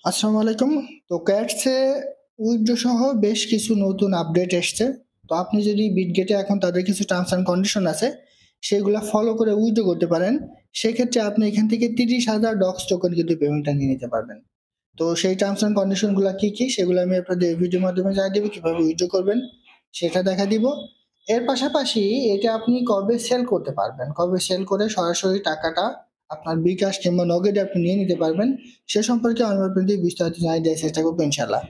আসসালামু আলাইকুম। তো ক্যাটসে উইথড্র সহ বেশ কিছু নতুন আপডেট এসছে। তো আপনি যদি বিটগেটে এখন তাদের কিছু টার্মস অ্যান্ড কন্ডিশন আছে সেগুলা ফলো করে উইথড্র করতে পারেন, সেক্ষেত্রে আপনি এখান থেকে 30,000 ডক্স টোকেন কিন্তু পেমেন্টটা নিয়ে নিতে পারবেন। তো সেই টার্মস অ্যান্ড কন্ডিশন গুলা কি কি সেগুলো আমি আপনাদের ভিডিওর মাধ্যমে জানিয়ে দেবো, কিভাবে উইথড্র করবেন সেটা দেখা দিব। এর পাশাপাশি এটা আপনি কবে সেল করতে পারবেন, কবে সেল করে সরাসরি টাকাটা আপনার বিকাশ কিংবা নগদে আপনি নিয়ে নিতে পারবেন, সে সম্পর্কে আমি আপনাদের বিস্তারিত জানিয়ে দেওয়ার চেষ্টা করবো ইনশাল্লাহ।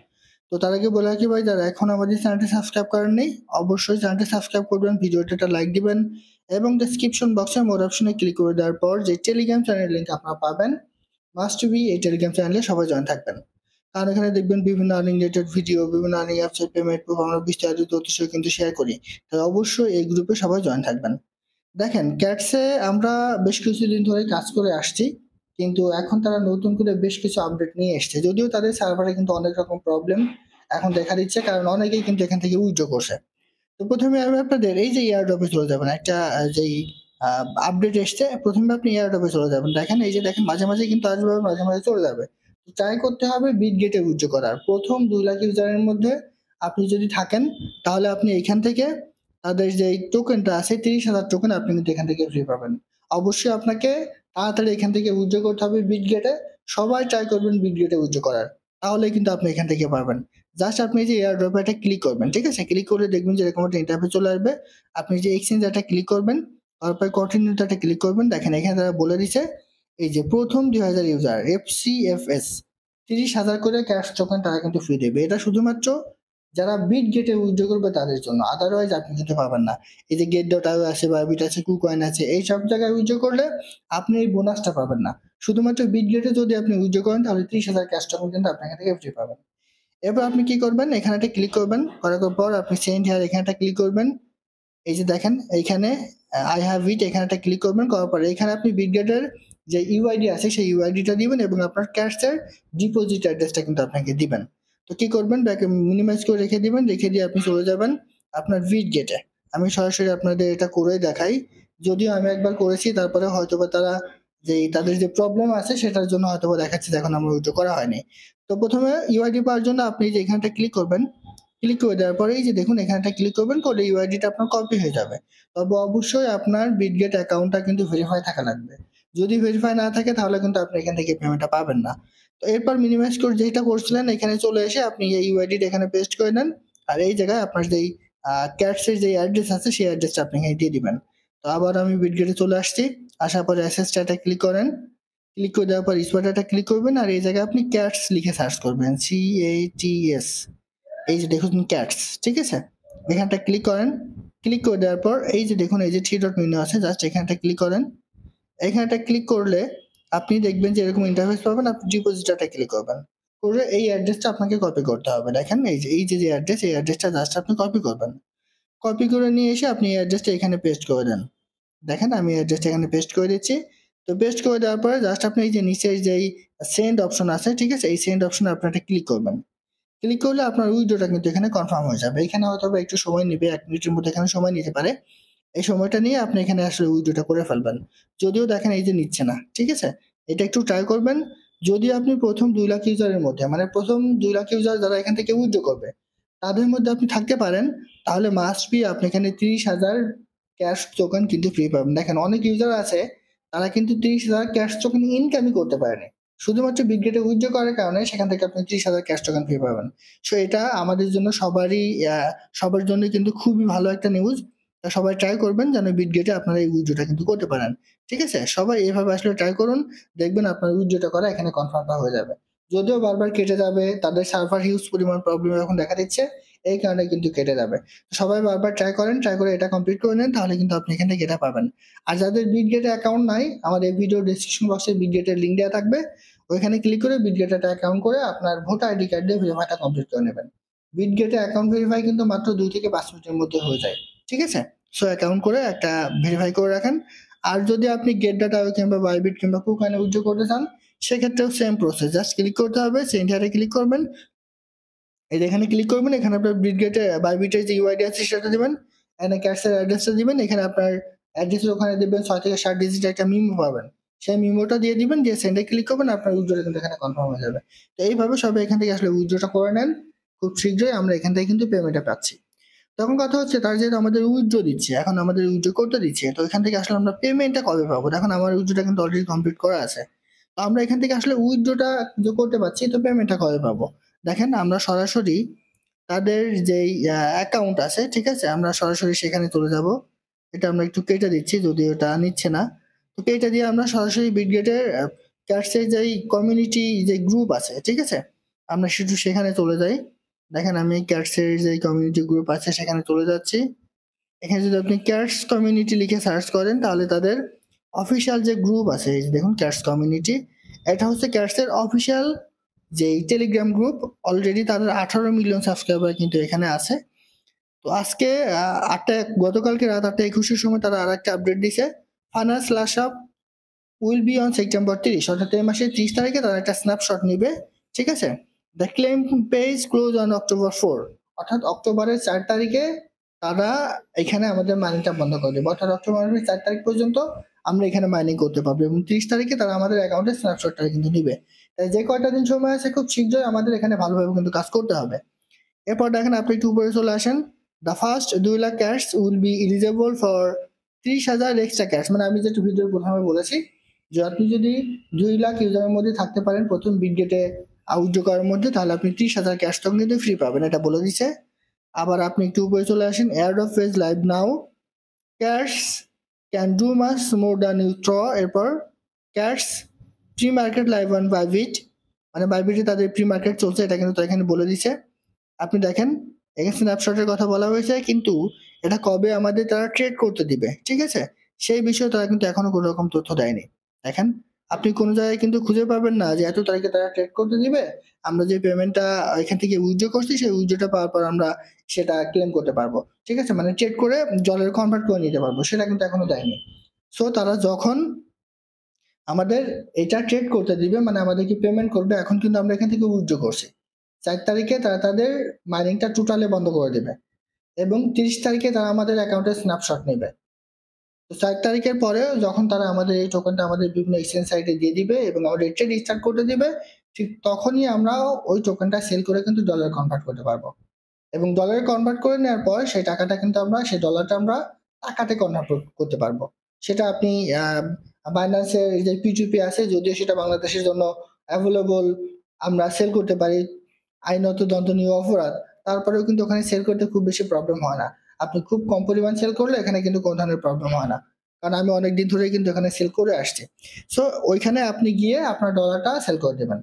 তো তার আগে বলে রাখি ভাই, যারা এখন আমাদের চ্যানেলটি সাবস্ক্রাইব করেননি অবশ্যই চ্যানেলটি সাবস্ক্রাইব করবেন, ভিডিওটা একটা লাইক দিবেন এবং ডেসক্রিপশন বক্সে মোর অপশনে ক্লিক করে দেওয়ার পর যে টেলিগ্রাম চ্যানেল লিঙ্ক আপনারা পাবেন, মাস্ট বি এই টেলিগ্রাম চ্যানেলে সবাই জয়েন থাকবেন। কারণ এখানে দেখবেন বিভিন্ন আর্নিং রিলেটেড ভিডিও, বিভিন্ন আর্নিং অ্যাপসের পেমেন্ট প্রুফ আমরা বিস্তারিত তথ্য কিন্তু শেয়ার করি। তাই অবশ্যই এই গ্রুপে সবাই জয়েন থাকবেন। দেখেন, ক্যাটসে আমরা বেশ কিছুদিন ধরে কাজ করে আসছি, কিন্তু এখন তারা নতুন করে বেশ কিছু আপডেট নিয়ে এসছে। যদিও তাদের সার্ভারে কিন্তু অনেক রকম প্রবলেম এখন দেখা দিচ্ছে, কারণ অনেকেই কিন্তু এখান থেকে উইথড্র করছে। তো প্রথমে আমি আপনাদের এই যে এয়ারড্রপে চলে যাবেন, একটা যেই আপডেট এসছে, প্রথমে আপনি এয়ারড্রপে চলে যাবেন। দেখেন, এই যে দেখেন মাঝে মাঝে কিন্তু আসবে, মাঝে মাঝে চলে যাবে। ট্রাই করতে হবে বিট গেটে উইথড্র করার। প্রথম 2 লাখ ইউজারের মধ্যে আপনি যদি থাকেন, তাহলে আপনি এখান থেকে তাদের যে টোকেনটা আছে 30,000 টোকেন আপনি কিন্তু এখান থেকে ফ্রি পাবেন। অবশ্যই আপনাকে তাড়াতাড়ি এখান থেকে উইথড্র করতে হবে বিট গেটে। সবাই ট্রাই করবেন বিট গেটে উইথড্র করার, তাহলে কিন্তু আপনি এখান থেকে পারবেন। জাস্ট আপনি যে এয়ার ড্রপে একটা ক্লিক করবেন, ঠিক আছে? ক্লিক করলে দেখবেন যে এরকম একটা ইন্টারফেস চলে আসবে। আপনি যে এক্সচেঞ্জ একটা ক্লিক করবেন, তারপর কন্টিনিউতে একটা ক্লিক করবেন। দেখেন এখানে তারা বলে দিচ্ছে এই যে প্রথম 2,000 ইউজার এফসিএফএস 30,000 করে ক্যাশ টোকেন তারা কিন্তু ফ্রি দেবে। এটা শুধুমাত্র যারা বিট গেটে উইথড্র করবে তাদের জন্য, আদারওয়াইজ আপনি কিন্তু পাবেন না। এই যে গেট ডট আইও আছে, বাইবিট আছে, কুকয়েন আছে, এই সব জায়গায় উইথড্র করলে আপনি এই বোনাসটা পাবেন না। শুধুমাত্র বিট গেটে যদি আপনি উইথড্র করেন, তাহলে 30,000 ক্যাশ টোকেন কিন্তু আপনি এখান থেকে ফ্রি পাবেন। এরপর আপনি কি করবেন, এখানে একটা ক্লিক করবেন, করার পর আপনি সেন্ড হেয়ার এখানে একটা ক্লিক করবেন। এই যে দেখেন এইখানে আই হ্যাভ ইট, এখানে একটা ক্লিক করবেন। করার পরে এখানে আপনি বিটগেটের যে ইউআইডি আছে সেই ইউআইডিটা দিবেন এবং আপনার ক্যাশের ডিপোজিট অ্যাড্রেসটা কিন্তু আপনাকে দিবেন। তো কি করবেন, ব্যাকে মিনিমাইজ করে রেখে দিবেন, রেখে দিয়ে আপনি চলে যাবেন আপনার বিটগেটে। আমি সরাসরি আপনাদের এটা করে দেখাই, যদিও আমি একবার করেছি, তারপরে হয়তোবা তারা যে তাদের যে প্রবলেম আছে সেটার জন্য হয়তোবা দেখাচ্ছে এখন আমার উইথড্র করা হয়নি। তো প্রথমে ইউআইডি পাওয়ার জন্য আপনি যে এখানটা ক্লিক করবেন, ক্লিক করে দেওয়ার পরে এই যে দেখুন এখানটা ক্লিক করবেন, করলে ইউআইডিটা আপনার কপি হয়ে যাবে। তবে অবশ্যই আপনার বিটগেট অ্যাকাউন্টটা কিন্তু ভেরিফাই থাকা লাগবে। যদি ভেরিফাই না থাকে তাহলে কিন্তু আপনি এখান থেকে পেমেন্টটা পাবেন না। তো এরপর মিনিমাইজ করে যেটা করছিলেন এখানে চলে এসে আপনি এই ইউআইডিটা এখানে পেস্ট করে নেন। আর এই জায়গায় আপনার যেই ক্যাটসের যে অ্যাড্রেস আছে সেই অ্যাড্রেসটা আপনি এখানে দিয়ে দিবেন। তো আবার আমি বিটগেটে চলে আসছি, আসার পরে অ্যাসেসটাটা ক্লিক করেন। ক্লিক করে দেওয়ার পর স্পটারটা ক্লিক করবেন, আর এই জায়গায় আপনি ক্যাটস লিখে সার্চ করবেন, CATS। এই যে দেখুন ক্যাটস, ঠিক আছে? এখানটা ক্লিক করেন। ক্লিক করে দেওয়ার পর এই যে দেখুন এই যে থ্রি ডট মেনু আছে, জাস্ট এখানটা ক্লিক করেন। এখানটা ক্লিক করলে আপনি দেখবেন যে এরকম ইন্টারফেস পাবেন। আপনি ডিপোজিটারটা ক্লিক করবেন, করে এই অ্যাড্রেসটা আপনাকে কপি করতে হবে। দেখেন এই যে অ্যাড্রেস, এই অ্যাড্রেসটা জাস্ট আপনি কপি করবেন। কপি করে নিয়ে এসে আপনি এই অ্যাড্রেসটা এখানে পেস্ট করে দেন। দেখেন আমি অ্যাড্রেসটা এখানে পেস্ট করে দিচ্ছি। তো পেস্ট করে দেওয়ার পরে জাস্ট আপনি এই যে নিচে যেই সেন্ড অপশন আছে, ঠিক আছে? এই সেন্ড অপশনে আপনি একটা ক্লিক করবেন। ক্লিক করলে আপনার উইথড্রটা কিন্তু এখানে কনফার্ম হয়ে যাবে। এখানে হয়তো একটু সময় নেবে, 1 মিনিটের মধ্যে এখানে সময় নিতে পারে। এই সময়টা নিয়ে আপনি এখানে আসলে উইথড্রটা করে ফেলবেন। যদিও দেখেন এই যে নিচ্ছে না, ঠিক আছে? এটা একটু ট্রাই করবেন। যদি আপনি প্রথম 2 লাখ ইউজারের মধ্যে, মানে প্রথম 2 লাখ ইউজার যারা এখান থেকে উইথড্র করবে তাদের মধ্যে আপনি থাকতে পারেন, তাহলে মাস্ট বি আপনি এখানে 30,000 ক্যাশ টোকেন কিন্তু ফ্রি পাবেন। দেখেন অনেক ইউজার আছে তারা কিন্তু 30,000 ক্যাশ টোকেন ইনকামই করতে পারেনি, শুধুমাত্র বিগ্রেটে উইথড্র করার কারণে সেখান থেকে আপনি 30,000 ক্যাশ টোকেন ফ্রি পাবেন। সো এটা আমাদের জন্য সবার জন্য কিন্তু খুবই ভালো একটা নিউজ। সবাই ট্রাই করবেন যেন বিটগেটে আপনারা এই উইথড্রটা কিন্তু করতে পারেন। ঠিক আছে? সবাই এভাবে আসলে ট্রাই করুন। দেখবেন আপনার উইথড্রটা করা এখানে কনফার্ম হয়ে যাবে। যদিও বারবার কেটে যাবে, তাদের সার্ভার হিউজ পরিমাণ প্রবলেম এখন দেখা দিচ্ছে। এই কারণে কিন্তু কেটে যাবে। সবাই বারবার ট্রাই করেন, ট্রাই করে এটা কমপ্লিট করে নেন, তাহলে কিন্তু আপনি এখান থেকে এটা পাবেন। আর যাদের বিটগেটে অ্যাকাউন্ট নাই, আমার এই ভিডিও ডেসক্রিপশন বক্সে বিটগেটের লিংক দেওয়া থাকবে। ওইখানে ক্লিক করে বিটগেটে একটা অ্যাকাউন্ট করে আপনার ভোটার আইডি কার্ড দিয়ে ভেরিফাইটা কমপ্লিট করে নেবেন। বিটগেটে অ্যাকাউন্ট ভেরিফাই কিন্তু মাত্র 2 থেকে 5 মিনিটের মধ্যে হয়ে যায়। ঠিক আছে? সো অ্যাকাউন্ট করে একটা ভেরিফাই করে রাখেন। আর যদি আপনি গেট ডাটা কিংবা বাইবিট কিংবা কুকয়েনে উইথড্র করতে চান, সেক্ষেত্রেও সেম প্রসেস, জাস্ট ক্লিক করতে হবে, সেন্ড হিয়ারে ক্লিক করবেন। এই যে এখানে ক্লিক করবেন, এখানে আপনার বিটগেটে বাইবিটের যে ইউআইডি আছে সেটা দিবেন, এখানে ক্যাশের অ্যাড্রেসটা দিবেন, এখানে আপনার অ্যাড্রেসের ওখানে দিবেন 6 থেকে 7 ডিজিট একটা মিম পাবেন। সেই মিমোটা দিয়ে দিবেন, দিয়ে সেন্ডে ক্লিক করবেন, আপনার উইথড্রটা কিন্তু এখানে কনফার্ম হয়ে যাবে। তো এইভাবে সবাই এখান থেকে আসলে উইথড্রটা করে নেন, খুব শীঘ্রই আমরা এখান থেকে কিন্তু পেমেন্টটা পাচ্ছি। তখন কথা হচ্ছে তার যেহেতু আমাদের উইথড্র দিচ্ছে, এখন আমাদের উইথড্র করতে দিচ্ছে, তো এখান থেকে আসলে আমরা পেমেন্টটা কবে পাবো? দেখুন আমার উইথড্রটা কিন্তু অলরেডি কমপ্লিট করা আছে। তো আমরা এখান থেকে আসলে উইথড্রটা করতে পারছি, তো পেমেন্টটা কবে পাবো? দেখেন আমরা সরাসরি তাদের যেই অ্যাকাউন্ট আছে, ঠিক আছে, আমরা সরাসরি সেখানে চলে যাব। এটা আমরা একটু কেটে দিচ্ছি, যদি ওটা নিচ্ছে না। তো কেটে দিয়ে আমরা সরাসরি বিটগেটের ক্যাটসের যেই কমিউনিটি যে গ্রুপ আছে, ঠিক আছে, আমরা শুধু সেখানে চলে যাই। দেখেন আমি ক্যাটসের যে কমিউনিটি গ্রুপ আছে সেখানে চলে যাচ্ছি। এখানে যদি আপনি ক্যাটস কমিউনিটি লিখে সার্চ করেন তাহলে তাদের অফিসিয়াল যে গ্রুপ আছে, এই যে দেখুন ক্যাটস কমিউনিটি, এটা হচ্ছে ক্যাটসের অফিসিয়াল যেই টেলিগ্রাম গ্রুপ। অলরেডি তাদের 18 মিলিয়ন সাবস্ক্রাইবার কিন্তু এখানে আছে। তো আজকে গতকালকে রাত 8:21 সময় তারা আর একটা আপডেট দিছে, final slash up will be on September 30, অর্থাৎ এই মাসের 30 তারিখে তারা একটা স্ন্যাপশট নিবে, ঠিক আছে। The claim page close on October 4, অর্থাৎ অক্টোবরের 4 তারিখে তারা এখানে আমাদের মাইনিংটা বন্ধ করে দেবে, অর্থাৎ অক্টোবরের 4 তারিখ পর্যন্ত আমরা এখানে মাইনিং করতে পারবো, এবং 30 তারিখে তারা আমাদের অ্যাকাউন্টে স্ন্যাপশটটা কিন্তু নিবে। তাই যে কয়টা দিন সময় আছে খুব শীঘ্রই আমাদের এখানে ভালোভাবে কিন্তু কাজ করতে হবে। এরপর দেখেন আপনি একটু উপরে চলে আসেন, the first 2 lakh cash will be eligible for 30,000 extra cash. মানে আমি যেটা ভিডিওর প্রথমে বলেছি যে আপনি যদি 2 লাখ ইউজারের মধ্যে থাকতে পারেন প্রথম বিটগেটে উইথড্র করার মধ্যে, তাহলে আপনি 30,000 ক্যাশ টোকেন কিন্তু ফ্রি পাবেন, এটা বলে দিচ্ছে। আবার আপনি একটু উপরে চলে আসেন, airdrop phase live now, cash can do much more than you through. এরপর cash pre market live on Bybit, মানে বাইবিটে তাদের প্রি মার্কেট চলছে, এটা কিন্তু এখানে বলে দিচ্ছে। আপনি দেখেন এখানে স্ন্যাপশটের কথা বলা হয়েছে, কিন্তু এটা কবে আমাদের তারা ট্রেড করতে দিবে, ঠিক আছে, সেই বিষয়ে তারা কিন্তু এখনো কোনো রকম তথ্য দেয়নি। দেখেন আপনি কোনো জায়গায় কিন্তু খুঁজে পাবেন না যে এত তারিখে তারা ট্রেড করতে দিবে, আমরা যে পেমেন্টটা এখান থেকে উইথড্র করছি সেই উইথড্রটা পাওয়ার পর আমরা সেটা ক্লেম করতে পারবো, ঠিক আছে, মানে ট্রেড করে ডলারে কনভার্ট করে নিতে পারবো, সেটা কিন্তু এখনো দেয়নি। সো তারা যখন আমাদের এটা ট্রেড করতে দিবে, মানে আমাদেরকে পেমেন্ট করবে, এখন কিন্তু আমরা এখান থেকে উইথড্র করছি, 4 তারিখে তারা তাদের মাইনিংটা টোটালি বন্ধ করে দেবে, এবং 30 তারিখে তারা আমাদের অ্যাকাউন্টে স্ন্যাপশট নেবে। তো 4 তারিখের পরে যখন তারা আমাদের এই টোকেনটা আমাদের বিভিন্ন এক্সচেঞ্জ সাইটে দিয়ে দিবে এবং আমাদের ট্রেড স্টার্ট করতে দিবে, ঠিক তখনই আমরা ওই টোকেনটা সেল করে কিন্তু ডলার কনভার্ট করতে পারবো, এবং ডলারে কনভার্ট করে নেওয়ার পর সেই টাকাটা কিন্তু আমরা সেই ডলারটা আমরা টাকাতে কনভার্ট করতে পারবো। সেটা আপনি বাইন্যান্সের যে P2P আছে, যদিও সেটা বাংলাদেশের জন্য অ্যাভেলেবল, আমরা সেল করতে পারি, আইনত দণ্ডনীয় অপরাধ, তারপরেও কিন্তু ওখানে সেল করতে খুব বেশি প্রবলেম হয় না। আপনি খুব কম পরিমাণ সেল করলে এখানে কিন্তু কোনো ধরনের প্রবলেম হয় না, কারণ আমি অনেকদিন ধরে কিন্তু এখানে সেল করে আসছি। সো ওইখানে আপনি গিয়ে আপনার ডলারটা সেল করে দেবেন,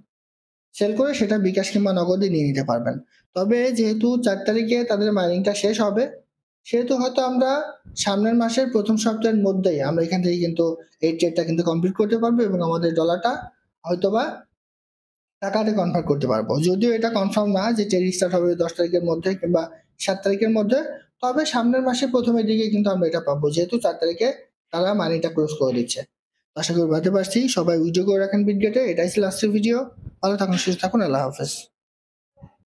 সেল করে সেটা বিকাশ কিংবা নগদে নিয়ে নিতে পারবেন। তবে যেহেতু 4 তারিখে তাদের মাইনিংটা শেষ হবে, সেহেতু হয়তো আমরা সামনের মাসের প্রথম সপ্তাহের মধ্যেই আমরা এখান থেকে কিন্তু এই ট্রেডটা কিন্তু কমপ্লিট করতে পারবো, এবং আমাদের ডলারটা হয়তোবা টাকাতে কনভার্ট করতে পারবো। যদিও এটা কনফার্ম না যে ট্রেড স্টার্ট হবে 10 তারিখের মধ্যে কিংবা 7 তারিখের মধ্যে, তবে সামনের মাসের প্রথমের দিকে কিন্তু আমরা এটা পাবো, যেহেতু 4 তারিখে তারা মানিটা ক্লোজ করে দিচ্ছে। আশা করি বুঝতে পারছি, সবাই উইথড্র করে রাখেন বিটগেটে। এটাই ছিল আজকের ভিডিও। ভালো থাকুন, সুস্থ থাকুন, আল্লাহ হাফেজ।